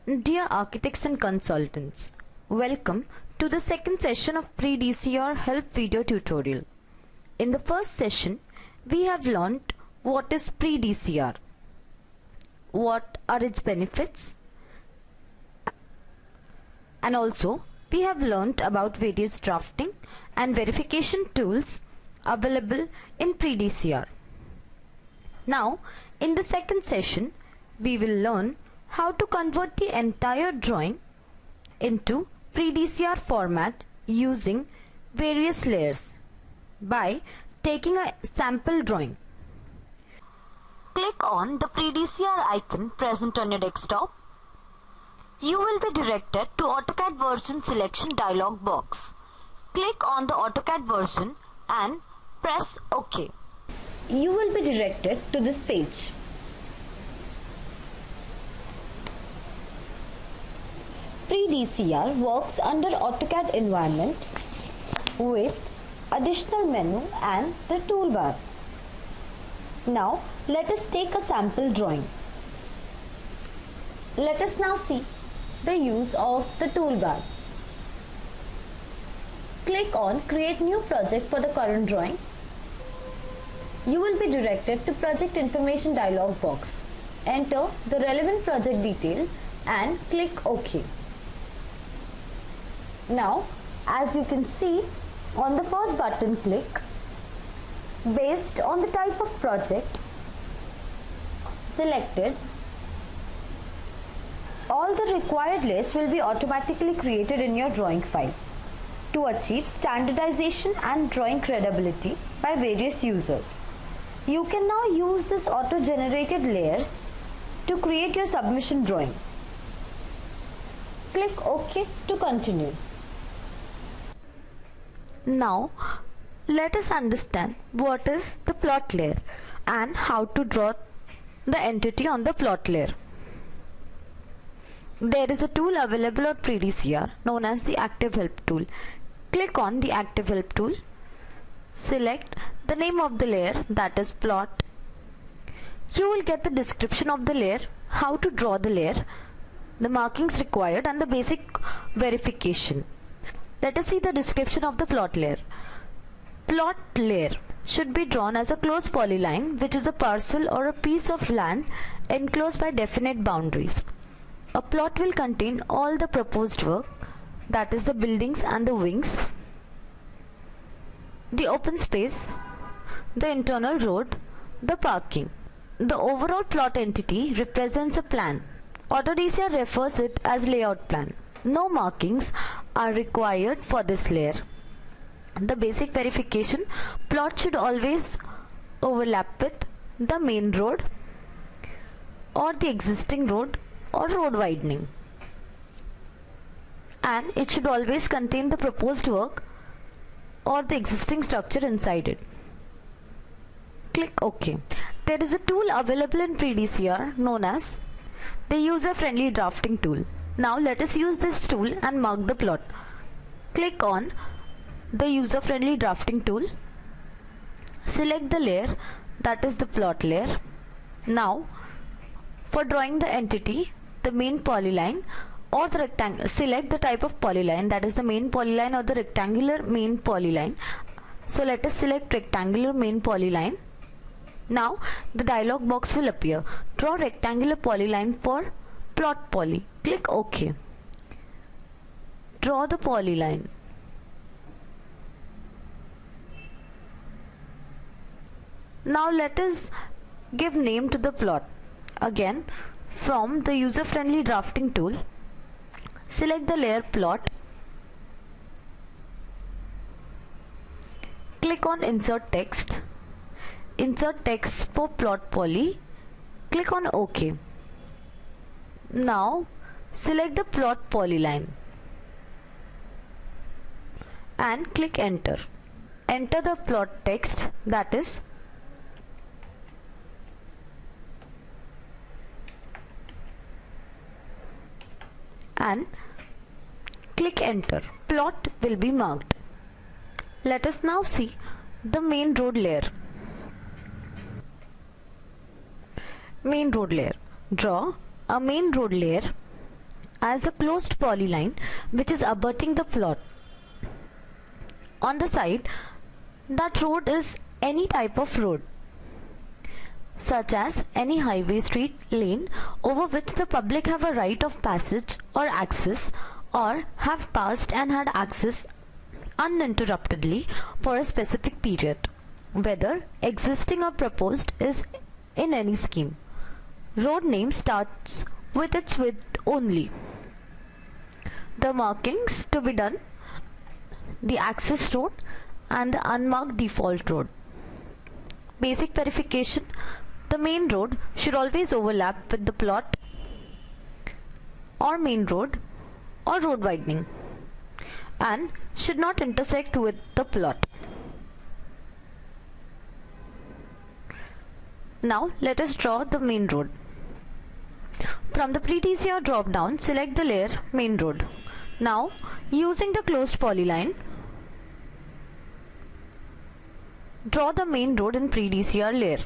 Dear architects and consultants, welcome to the second session of Pre DCR help video tutorial. In the first session, we have learnt what is Pre DCR, what are its benefits, and also we have learnt about various drafting and verification tools available in Pre DCR. Now, in the second session, we will learn how to convert the entire drawing into Pre DCR format using various layers by taking a sample drawing. Click on the Pre DCR icon present on your desktop. You will be directed to AutoCAD version selection dialog box. Click on the AutoCAD version and press OK. You will be directed to this page. Pre DCR works under AutoCAD environment with additional menu and the toolbar. Now let us take a sample drawing. Let us now see the use of the toolbar. Click on Create New Project for the current drawing. You will be directed to Project Information dialog box. Enter the relevant project detail and click OK. Now, as you can see, on the first button click, based on the type of project selected, all the required layers will be automatically created in your drawing file to achieve standardization and drawing credibility by various users. You can now use this auto-generated layers to create your submission drawing. Click OK to continue. Now, let us understand what is the plot layer and how to draw the entity on the plot layer. There is a tool available on Pre DCR known as the Active Help tool. Click on the Active Help tool. Select the name of the layer, that is plot. You will get the description of the layer, how to draw the layer, the markings required and the basic verification. Let us see the description of the plot layer. Plot layer should be drawn as a closed polyline, which is a parcel or a piece of land enclosed by definite boundaries. A plot will contain all the proposed work, that is the buildings and the wings, the open space, the internal road, the parking. The overall plot entity represents a plan. AutoDCR refers it as layout plan. No markings are required for this layer. The basic verification: plot should always overlap with the main road or the existing road or road widening, and it should always contain the proposed work or the existing structure inside it. Click OK. There is a tool available in Pre DCR known as the user-friendly drafting tool. Now let us use this tool and mark the plot. Click on the user-friendly drafting tool. Select the layer, that is the plot layer. Now for drawing the entity, the main polyline or the rectangle, select the type of polyline, that is the main polyline or the rectangular main polyline. So let us select rectangular main polyline. Now the dialog box will appear. Draw rectangular polyline for plot poly. Click OK. Draw the polyline. Now let us give name to the plot. Again, from the user-friendly drafting tool, select the layer plot. Click on Insert Text. Insert text for plot poly. Click on OK. Now select the plot polyline and click Enter. Enter the plot text, that is and click Enter. Plot will be marked. Let us now see the main road layer. Main road layer. Draw a main road layer as a closed polyline which is abutting the plot. On the side, that road is any type of road, such as any highway, street, lane over which the public have a right of passage or access, or have passed and had access uninterruptedly for a specific period, whether existing or proposed, is in any scheme. Road name starts with its width only. The markings to be done: the access road and the unmarked default road. Basic verification: the main road should always overlap with the plot or main road or road widening and should not intersect with the plot. Now let us draw the main road. From the Pre DCR drop down, select the layer main road. Now, using the closed polyline, draw the main road in Pre DCR layer.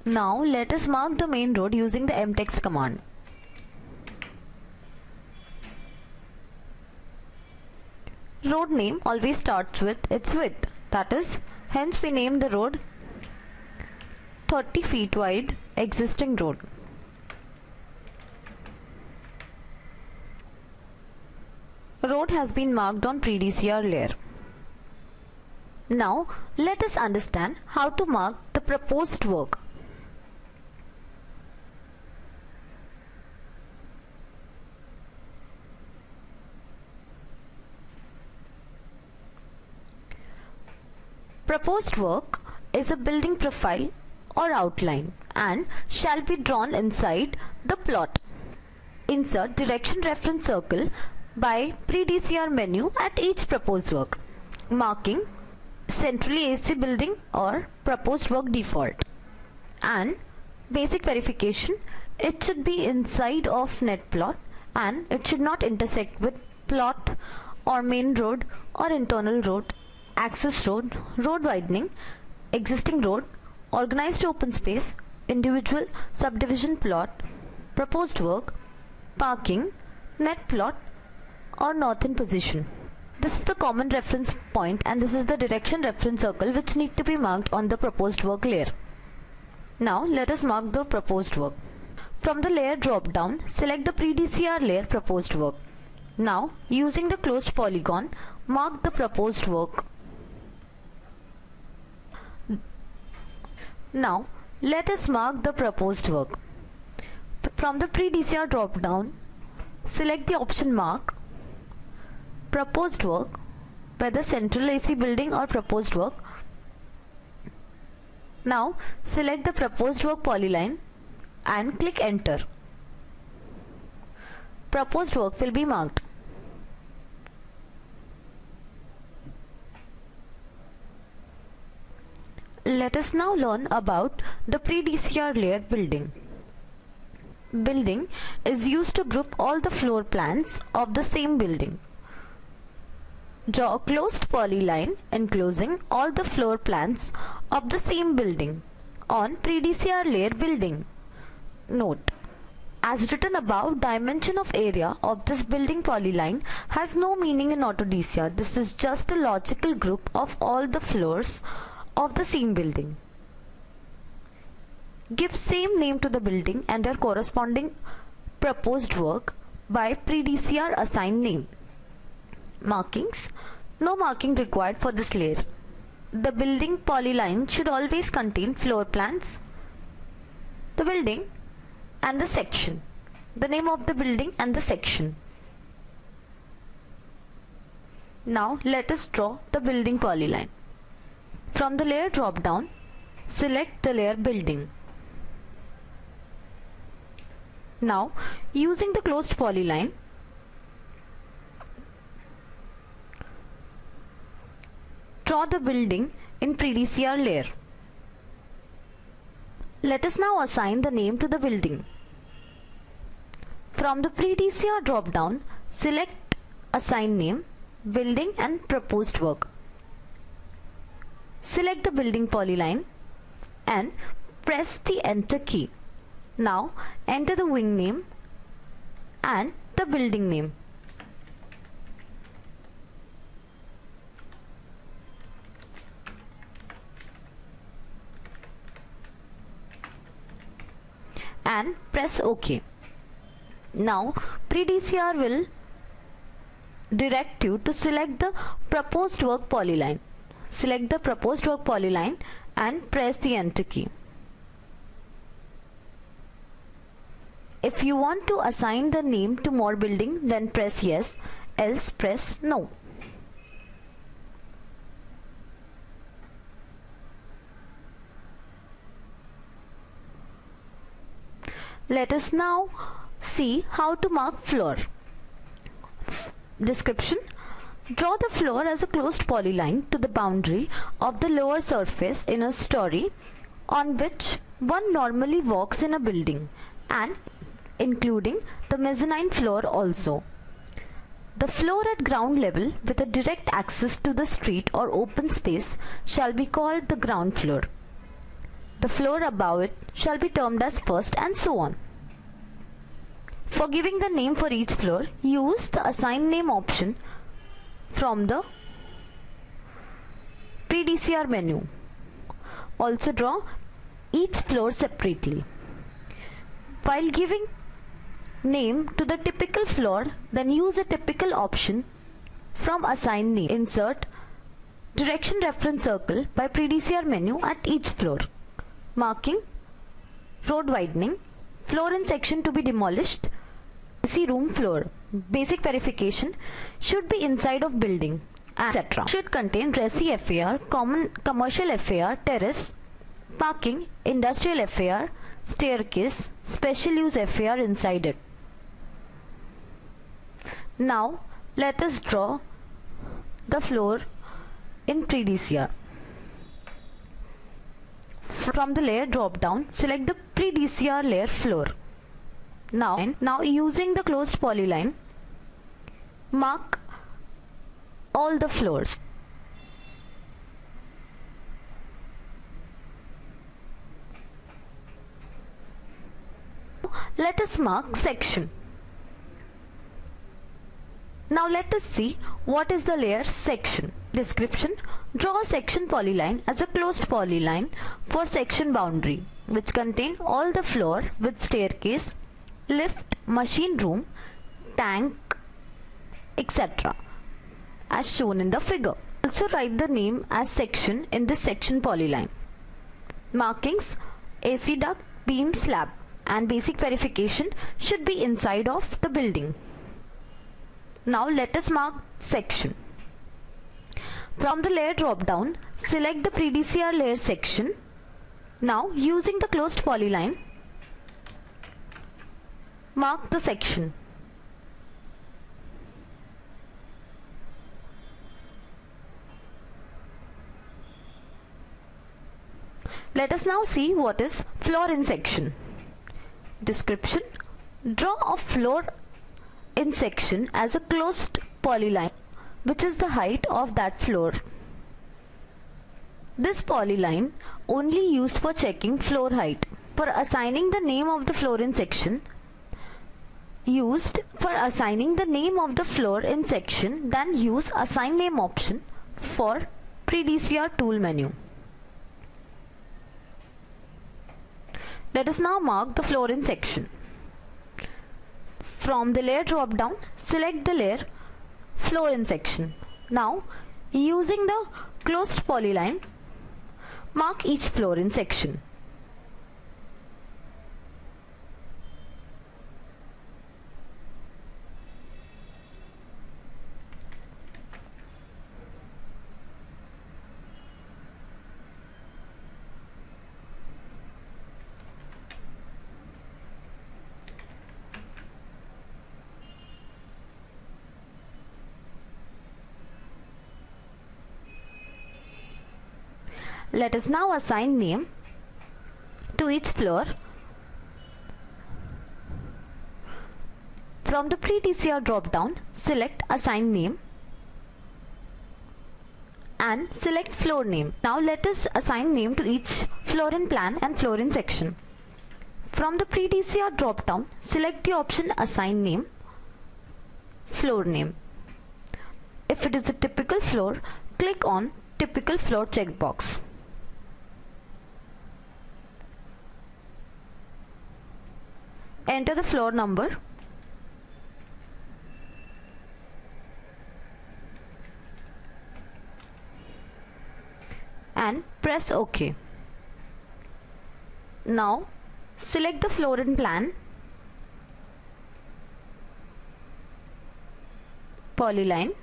Now let us mark the main road using the mtext command. Road name always starts with its width, that is, hence we name the road 30 feet wide existing road. Road has been marked on Pre DCR layer. Now let us understand how to mark the proposed work. Proposed work is a building profile or outline and shall be drawn inside the plot. Insert direction reference circle by Pre DCR menu at each proposed work, marking centrally AC building or proposed work default. And basic verification: it should be inside of net plot and it should not intersect with plot or main road or internal road, access road, road widening, existing road, organized open space, individual subdivision plot, proposed work, parking, net plot or northern position. This is the common reference point and this is the direction reference circle which need to be marked on the proposed work layer. Now let us mark the proposed work. From the layer drop down, select the Pre DCR layer proposed work. Now using the closed polygon, mark the proposed work. Now let us mark the proposed work. From the Pre DCR drop down, select the option mark proposed work, whether central AC building or proposed work. Now select the proposed work polyline and click enter. Proposed work will be marked. Let us now learn about the Pre DCR layer building. Building is used to group all the floor plans of the same building. Draw a closed polyline enclosing all the floor plans of the same building on Pre DCR layer building. Note: as written above, dimension of area of this building polyline has no meaning in Auto DCR. This is just a logical group of all the floors of the same building. Give same name to the building and their corresponding proposed work by Pre DCR assigned name. Markings: no marking required for this layer. The building polyline should always contain floor plans, the building and the section, the name of the building and the section. Now let us draw the building polyline. From the layer drop down, select the layer building. Now, using the closed polyline, draw the building in Pre DCR layer. Let us now assign the name to the building. From the Pre DCR drop-down, select Assign Name, Building and Proposed Work. Select the building polyline and press the Enter key. Now enter the wing name and the building name. And press OK. Now Pre DCR will direct you to select the proposed work polyline. Select the proposed work polyline and press the Enter key. If you want to assign the name to more building, then press yes, else press no. Let us now see how to mark floor. Description: draw the floor as a closed polyline to the boundary of the lower surface in a story on which one normally walks in a building, and including the mezzanine floor also. The floor at ground level with a direct access to the street or open space shall be called the ground floor. The floor above it shall be termed as first, and so on. For giving the name for each floor, use the Assign Name option from the Pre DCR menu. Also draw each floor separately. While giving name to the typical floor, then use a typical option from Assign Name. Insert Direction Reference Circle by Pre DCR menu at each floor, marking road widening, floor in section to be demolished, AC room floor. Basic verification should be inside of building, etc. Should contain Resi FAR, common commercial FAR, terrace, parking, industrial FAR, staircase, special use FAR inside it. Now let us draw the floor in Pre DCR. From the layer drop down, select the Pre DCR layer floor. Now using the closed polyline, mark all the floors. Let us mark section. Now let us see what is the layer section. Description: draw a section polyline as a closed polyline for section boundary which contain all the floor with staircase, lift, machine room, tank, etc. as shown in the figure. Also write the name as section in this section polyline. Markings: AC duct, beam, slab, and basic verification should be inside of the building. Now let us mark section. From the layer drop down, select the Pre DCR layer section. Now using the closed polyline, mark the section. Let us now see what is floor in section. Description: draw a floor in section as a closed polyline which is the height of that floor. This polyline only used for checking floor height. For assigning the name of the floor in section, then use Assign Name option for Pre DCR tool menu. Let us now mark the floor in section. From the layer drop down, select the layer floor in section. Now using the closed polyline, mark each floor in section. Let us now assign name to each floor. From the Pre DCR drop-down, select Assign Name and select Floor Name. Now let us assign name to each floor in plan and floor in section. From the Pre DCR drop-down, select the option Assign Name, Floor Name. If it is a typical floor, click on Typical Floor checkbox. Enter the floor number and press OK. Now select the floor in plan, polyline.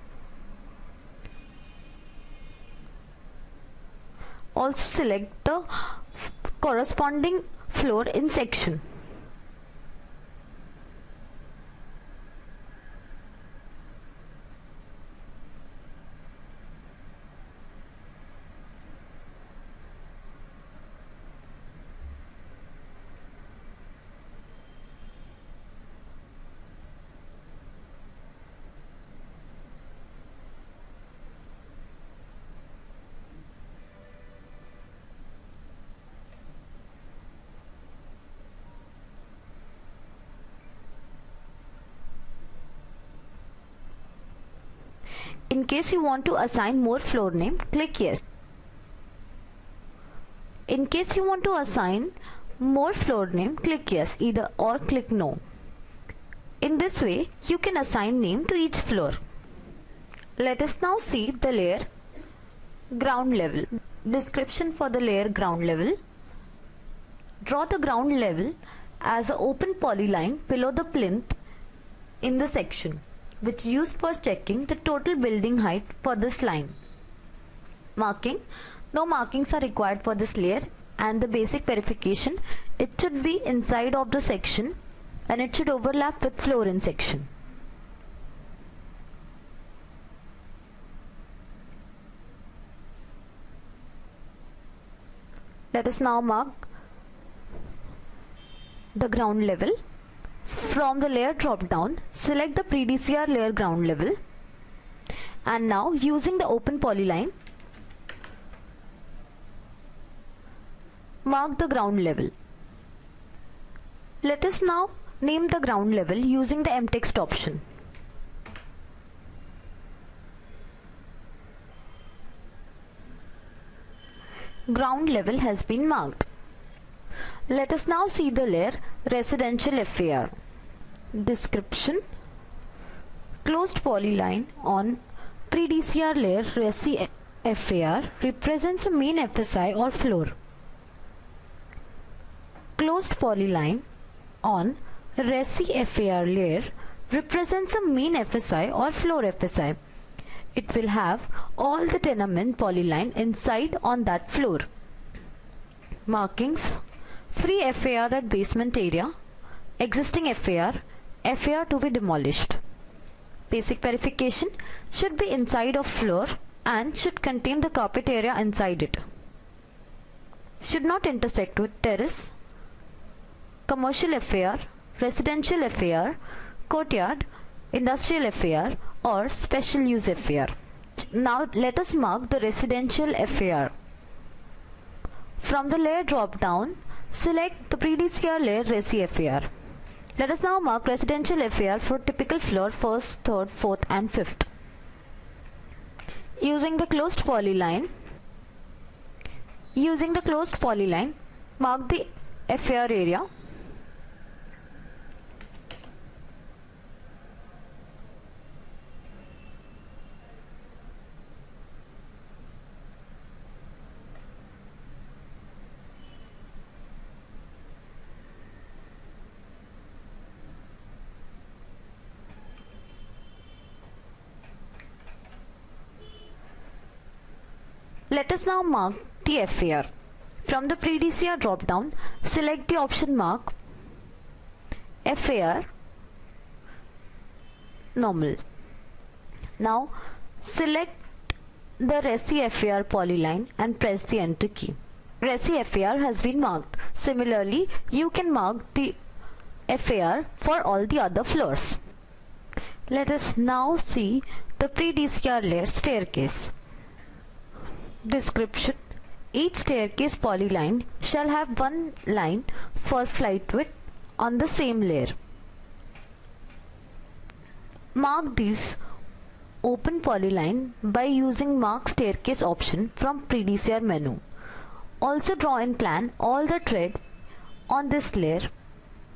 Also select the corresponding floor in section. In case you want to assign more floor name, click Yes. In case you want to assign more floor name, click Yes either or click No. In this way, you can assign name to each floor. Let us now see the layer ground level. Description for the layer ground level. Draw the ground level as an open polyline below the plinth in the section, which is used for checking the total building height for this line. Marking. No markings are required for this layer, and the basic verification, it should be inside of the section and it should overlap with floor in section. Let us now mark the ground level. From the layer drop down, select the Pre DCR layer ground level, and now using the open polyline, mark the ground level. Let us now name the ground level using the mText option. Ground level has been marked. Let us now see the layer residential FAR. Description. Closed polyline on Pre DCR layer Resi FAR represents a main FSI or floor. Closed polyline on Resi FAR layer represents a main FSI or floor FSI. It will have all the tenement polyline inside on that floor. Markings. Free FAR at basement area, existing FAR to be demolished. Basic verification, should be inside of floor and should contain the carpet area inside it. Should not intersect with terrace, commercial FAR, residential FAR, courtyard, industrial FAR or special use FAR. Now let us mark the residential FAR. From the layer drop down, select the Pre DCR layer Resi FAR. Let us now mark residential FAR for typical floor 1st, 3rd, 4th and 5th. Using the closed polyline, mark the FAR area. Let us now mark the FAR. From the Pre DCR drop down, select the option Mark FAR Normal. Now select the Resi FAR polyline and press the enter key. Resi FAR has been marked. Similarly, you can mark the FAR for all the other floors. Let us now see the Pre DCR layer staircase. Description: each staircase polyline shall have one line for flight width on the same layer. Mark these open polyline by using Mark Staircase option from Pre DCR menu. Also draw in plan all the thread on this layer,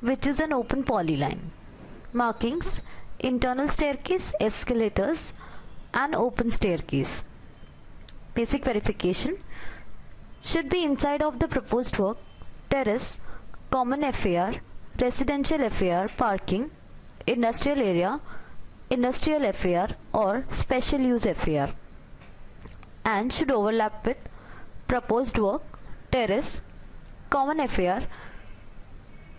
which is an open polyline. Markings: internal staircase, escalators and open staircase. Basic verification: should be inside of the proposed work, terrace, common FAR, residential FAR, parking, industrial area, industrial FAR or special use FAR, and should overlap with proposed work, terrace, common FAR,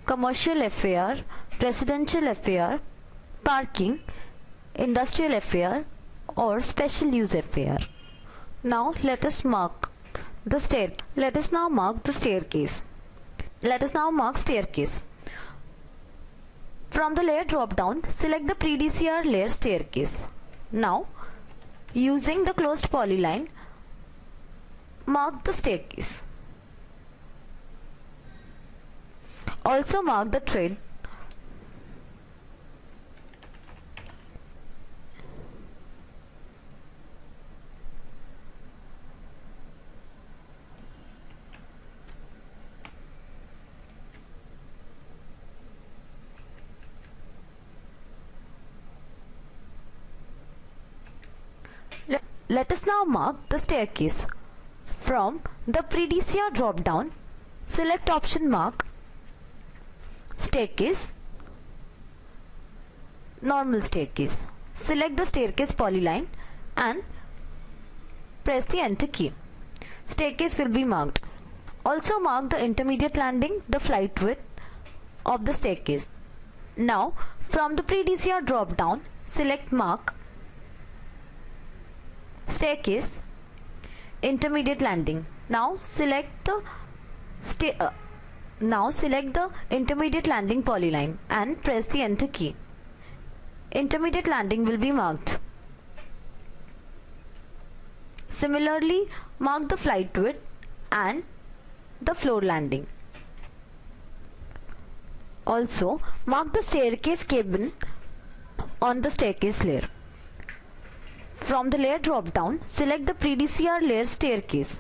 commercial FAR, residential FAR, parking, industrial FAR or special use FAR. Now let us mark the staircase. Let us now mark staircase. From the layer drop down, select the Pre DCR layer staircase. Now, using the closed polyline, mark the staircase. Also mark the thread. Let us now mark the staircase. From the Pre DCR drop down, select option mark staircase, normal staircase. Select the staircase polyline and press the enter key. Staircase will be marked. Also mark the intermediate landing, the flight width of the staircase. Now from the Pre DCR drop down, select mark staircase, intermediate landing. Now select the intermediate landing polyline and press the enter key. Intermediate landing will be marked. Similarly, mark the flight width and the floor landing. Also mark the staircase cabin on the staircase layer. From the layer drop down, select the Pre DCR layer staircase.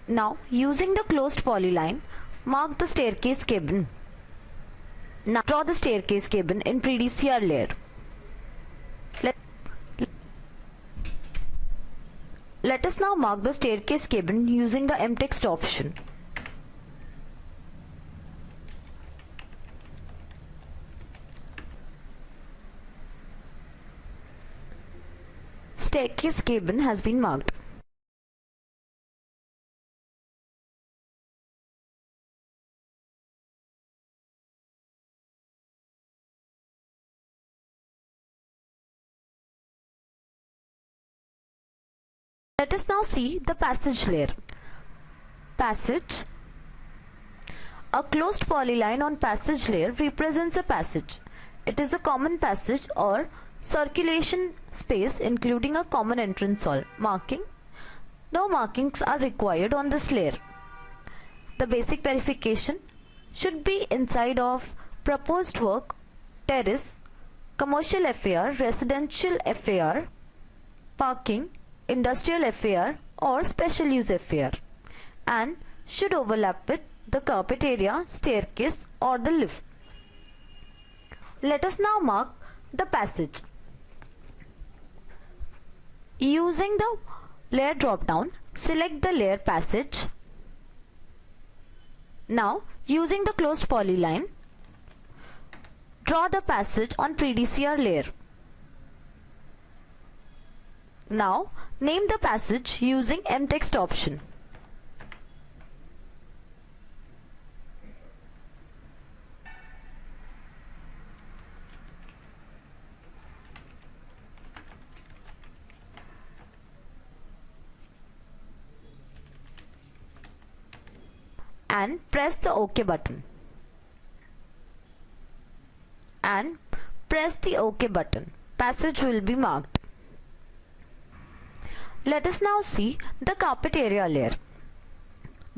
Now using the closed polyline, mark the staircase cabin. Now draw the staircase cabin in Pre DCR layer. Let us now mark the staircase cabin using the M-text option. Staircase cabin has been marked. Let us now see the passage layer. Passage. A closed polyline on passage layer represents a passage. It is a common passage or circulation space including a common entrance hall. Marking. No markings are required on this layer. The basic verification: should be inside of proposed work, terrace, commercial FAR, residential FAR, parking, industrial FAR or special use FAR, and should overlap with the carpet area, staircase or the lift. Let us now mark the passage. Using the layer drop down, select the layer passage. Now using the closed polyline, draw the passage on Pre DCR layer. Now name the passage using M-text option. and press the OK button. And press the OK button. Passage will be marked. Let us now see the carpet area layer.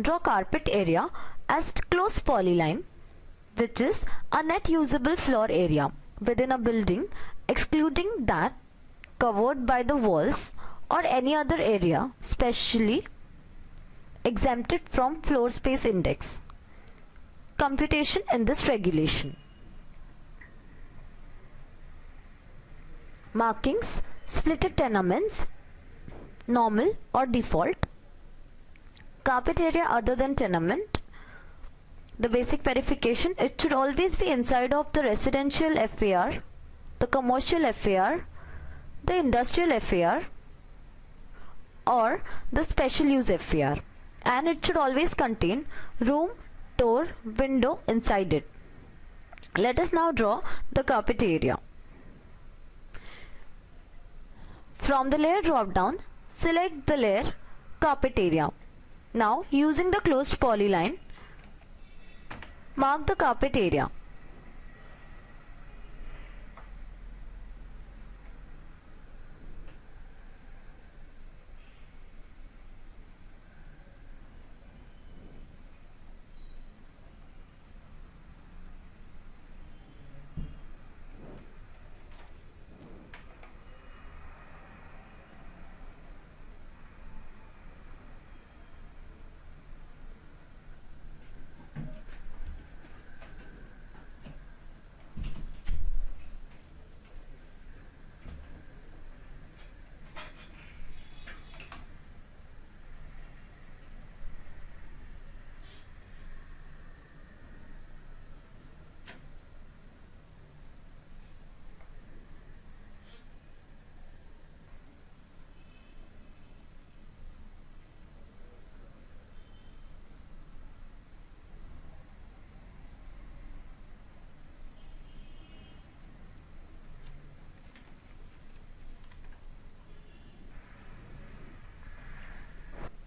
Draw carpet area as closed polyline, which is a net usable floor area within a building, excluding that covered by the walls or any other area specially exempted from floor space index computation in this regulation. Markings: splitted tenements, normal or default. Carpet area other than tenement. The basic verification: it should always be inside of the residential FAR, the commercial FAR, the industrial FAR or the special use FAR, and it should always contain room, door, window inside it. Let us now draw the carpet area. From the layer drop down, select the layer carpet area. Now, using the closed polyline, mark the carpet area.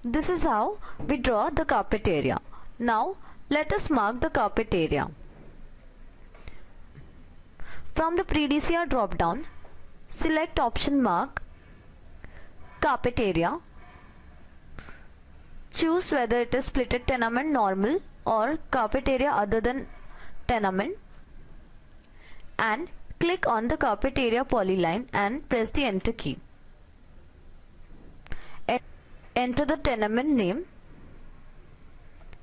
This is how we draw the carpet area. Now let us mark the carpet area. From the Pre DCR drop down, select option mark carpet area. Choose whether it is splitted tenement, normal or carpet area other than tenement, and click on the carpet area polyline and press the enter key. Enter the tenement name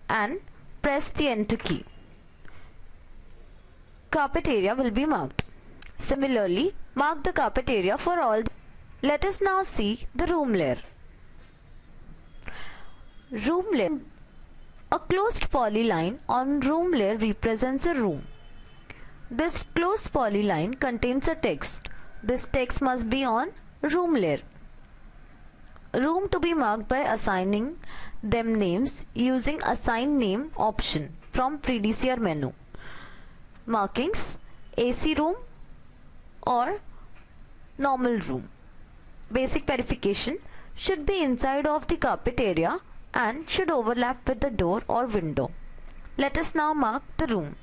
and press the enter key. Carpet area will be marked. Similarly, mark the carpet area for all. Let us now see the room layer. Room layer. A closed polyline on room layer represents a room. This closed polyline contains a text. This text must be on room layer. Room to be marked by assigning them names using assign name option from Pre DCR menu. Markings: AC room or normal room. Basic verification: should be inside of the carpet area and should overlap with the door or window. Let us now mark the room.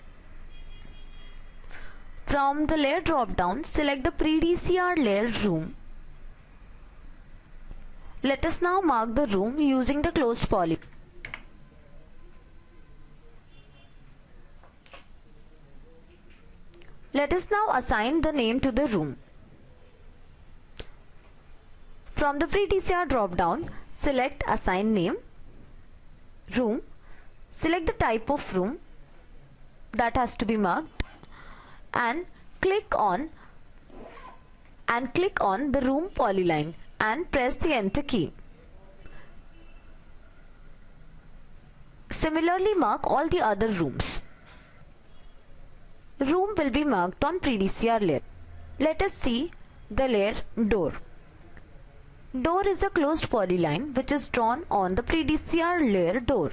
From the layer drop down, select the Pre DCR layer room. Let us now mark the room using the closed poly. Let us now assign the name to the room. From the Pre DCR drop down, select assign name, room, select the type of room that has to be marked, and click on the room polyline and press the enter key. Similarly, mark all the other rooms. Room will be marked on Pre DCR layer. Let us see the layer door. Door is a closed polyline which is drawn on the Pre DCR layer door.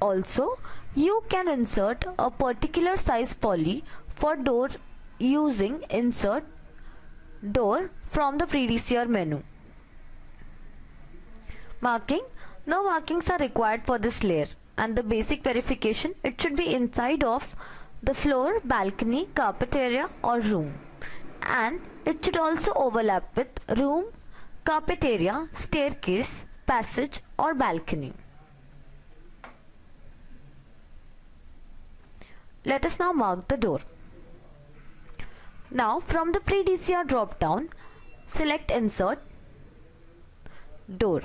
Also, you can insert a particular size poly for door using insert door from the Pre DCR menu. Marking: no markings are required for this layer. and the basic verification, it should be inside of the floor, balcony, carpet area or room, and it should also overlap with room, carpet area, staircase, passage or balcony. Let us now mark the door. Now from the Pre DCR drop down, select Insert, Door.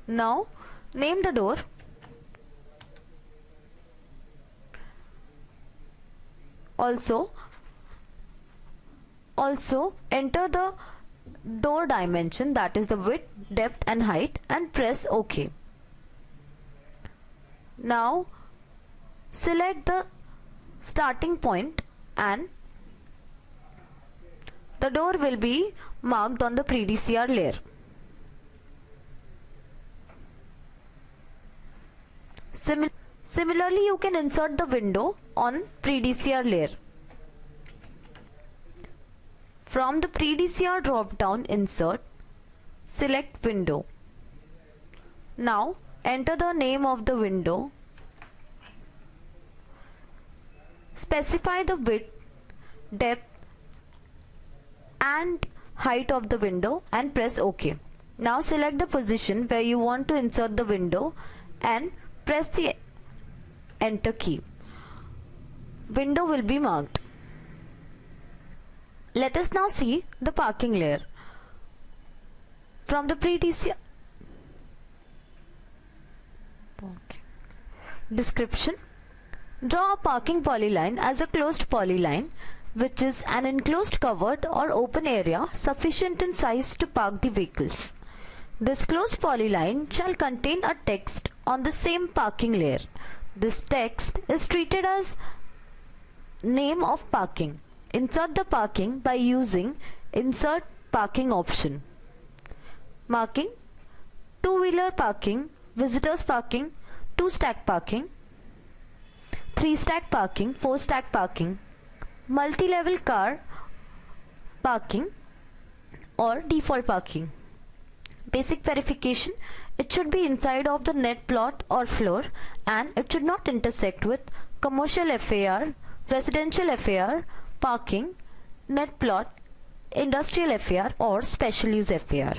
Now name the door. Also enter the door dimension, that is the width, depth and height, and press OK. Now select the starting point and the door will be marked on the Pre DCR layer. Similarly, you can insert the window on Pre DCR layer. From the Pre DCR drop down, insert, select window. Now enter the name of the window. Specify the width, depth and height of the window and press OK. Now select the position where you want to insert the window and press the Enter key. Window will be marked. Let us now see the parking layer. From the Pre DCR description, draw a parking polyline as a closed polyline, which is an enclosed, covered or open area sufficient in size to park the vehicles. This closed polyline shall contain a text on the same parking layer. This text is treated as name of parking. Insert the parking by using Insert Parking option. Marking: two-wheeler parking, visitors parking, two-stack parking, three-stack parking, four-stack parking, multi-level car parking or default parking. Basic verification: it should be inside of the net plot or floor and it should not intersect with commercial FAR, residential FAR, parking, net plot, industrial FAR or special use FAR.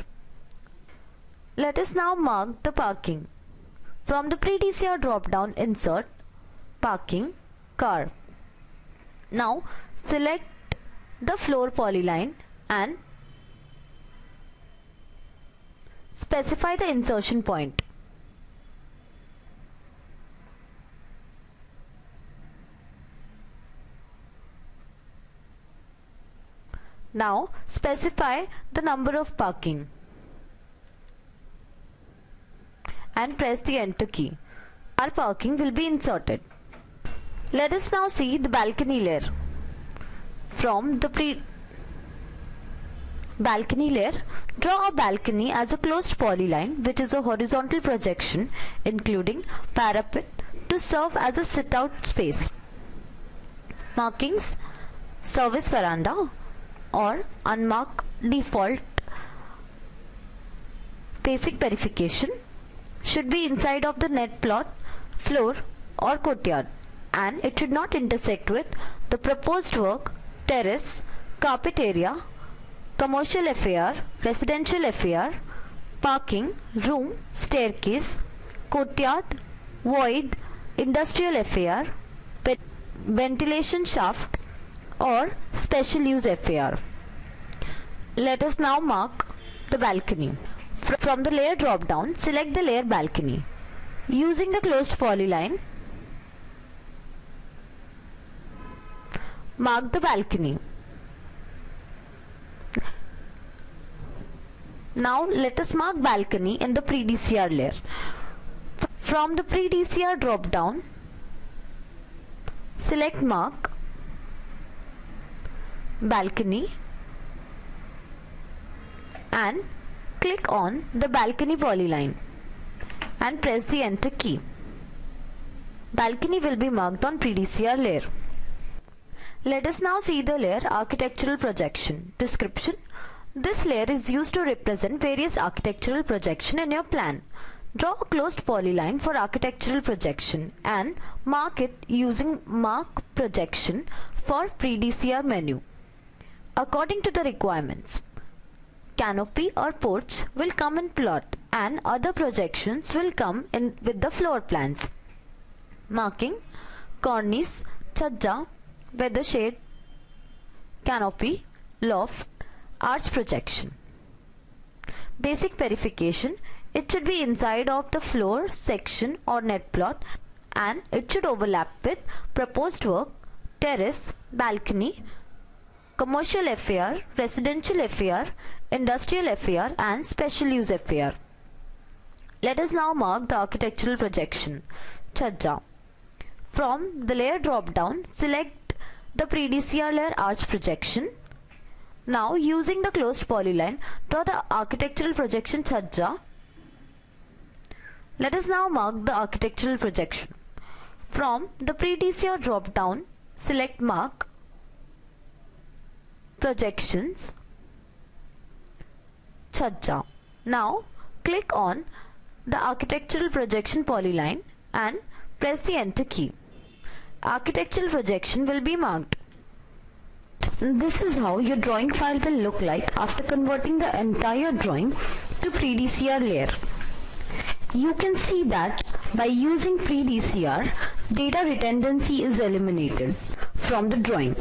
Let us now mark the parking. From the Pre DCR drop down, insert Parking, Car. Now select the floor polyline and specify the insertion point. Now specify the number of parking and press the Enter key. Our parking will be inserted. Let us now see the balcony layer. From the balcony layer, draw a balcony as a closed polyline, which is a horizontal projection including parapet to serve as a sit-out space. Markings: service veranda or unmarked default. Basic verification: should be inside of the net plot, floor or courtyard, and it should not intersect with the proposed work, terrace, carpet area, commercial FAR, residential FAR, parking, room, staircase, courtyard, void, industrial FAR, ventilation shaft or special use FAR. Let us now mark the balcony. From the layer drop down, select the layer balcony. Using the closed polyline, mark the balcony. Now let us mark balcony in the Pre DCR layer. From the Pre DCR drop down, select Mark, Balcony and click on the balcony polyline and press the Enter key. Balcony will be marked on Pre DCR layer. Let us now see the layer Architectural Projection. Description: this layer is used to represent various architectural projection in your plan. Draw a closed polyline for architectural projection and mark it using Mark Projection for Pre DCR menu. According to the requirements, canopy or porch will come in plot and other projections will come in with the floor plans. Marking: cornice, chhajja, weather shade, canopy, loft, arch projection. Basic verification: it should be inside of the floor section or net plot and it should overlap with proposed work, terrace, balcony, commercial FAR, residential FAR, industrial FAR and special use FAR. Let us now mark the architectural projection. Chhajja. From the layer drop down, select the Pre DCR layer arch projection. Now using the closed polyline, draw the architectural projection chhajja. Let us now mark the architectural projection. From the Pre DCR drop down, select Mark Projections chhajja. Now click on the architectural projection polyline and press the enter key. Architectural projection will be marked. This is how your drawing file will look like after converting the entire drawing to Pre DCR layer. You can see that by using Pre DCR, data redundancy is eliminated from the drawing.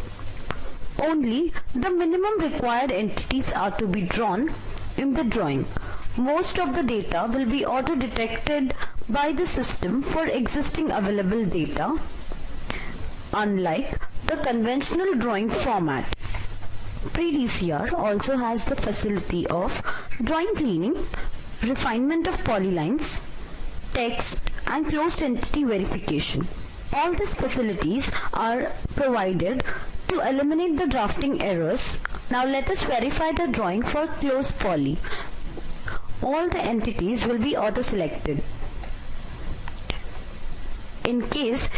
Only the minimum required entities are to be drawn in the drawing. Most of the data will be auto-detected by the system for existing available data, unlike the conventional drawing format. Pre DCR also has the facility of drawing cleaning, refinement of polylines, text and closed entity verification. All these facilities are provided to eliminate the drafting errors. Now let us verify the drawing for closed poly. All the entities will be auto-selected. In case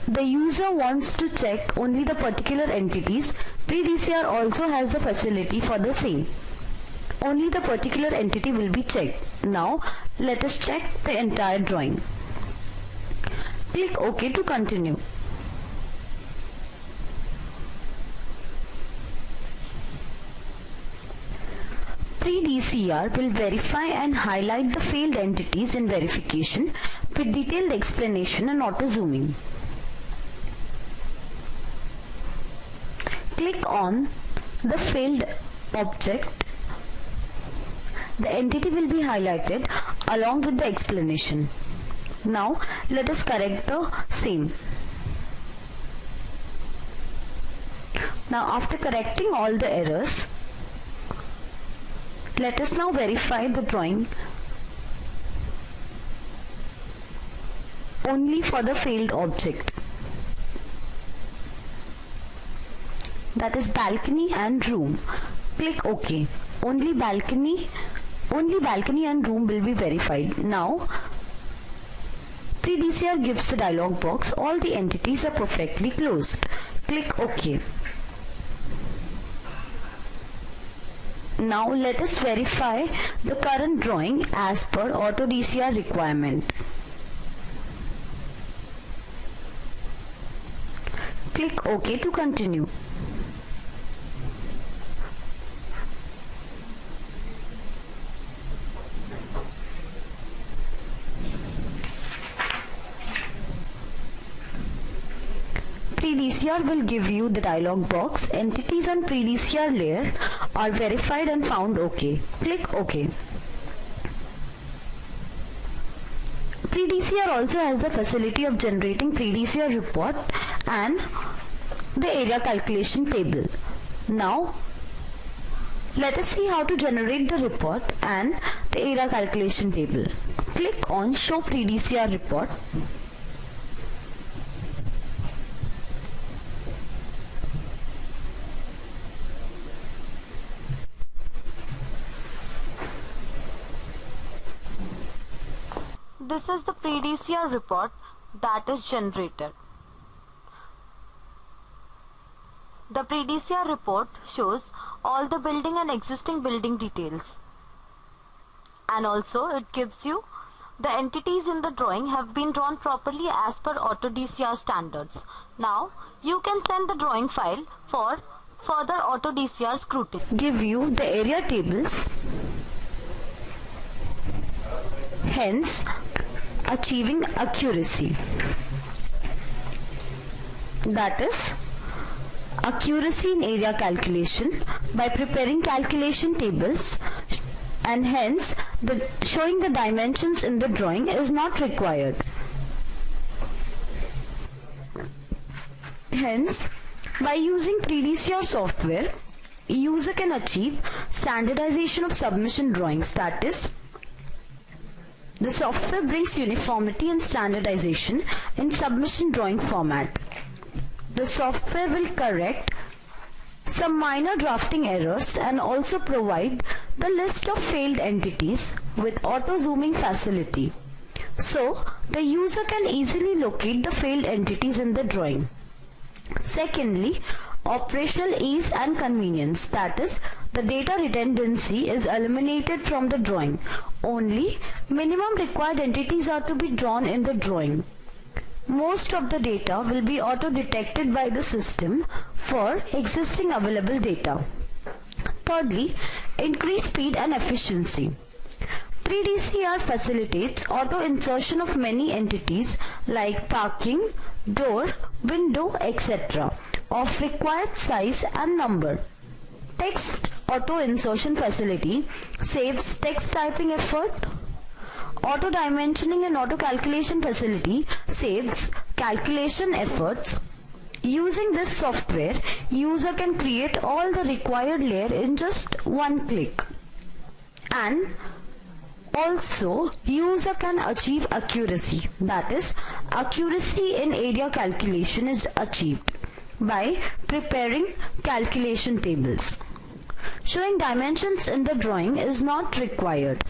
the user wants to check only the particular entities, Pre DCR also has the facility for the same. Only the particular entity will be checked. Now let us check the entire drawing. Click OK to continue. Pre DCR will verify and highlight the failed entities in verification with detailed explanation and auto zooming. Click on the failed object. The entity will be highlighted along with the explanation. Now let us correct the same. Now after correcting all the errors, let us now verify the drawing only for the failed object, that is balcony and room. Click OK. Only balcony and room will be verified. Now Pre DCR gives the dialog box, all the entities are perfectly closed. Click OK. Now let us verify the current drawing as per Auto DCR requirement. Click OK to continue. Pre DCR will give you the dialog box. Entities on Pre DCR layer are verified and found OK. Click OK. Pre DCR also has the facility of generating Pre DCR report and the area calculation table. Now let us see how to generate the report and the area calculation table. Click on Show Pre DCR report. This is the Pre DCR report that is generated. The Pre DCR report shows all the building and existing building details. and also it gives you the entities in the drawing have been drawn properly as per Auto DCR standards. Now you can send the drawing file for further Auto DCR scrutiny. Give you the area tables, hence achieving accuracy. That is accuracy in area calculation by preparing calculation tables, and hence showing the dimensions in the drawing is not required. Hence, by using Pre DCR software, user can achieve standardization of submission drawings. That is, the software brings uniformity and standardization in submission drawing format. The software will correct some minor drafting errors and also provide the list of failed entities with auto zooming facility, so the user can easily locate the failed entities in the drawing. Secondly, operational ease and convenience, that is, the data redundancy is eliminated from the drawing. Only minimum required entities are to be drawn in the drawing. Most of the data will be auto-detected by the system for existing available data. Thirdly, increased speed and efficiency. Pre DCR facilitates auto-insertion of many entities like parking, door, window, etc. of required size and number. Text auto-insertion facility saves text typing effort. Auto dimensioning and auto calculation facility saves calculation efforts. Using this software, user can create all the required layer in just one click. And also, user can achieve accuracy. That is, accuracy in area calculation is achieved by preparing calculation tables. Showing dimensions in the drawing is not required.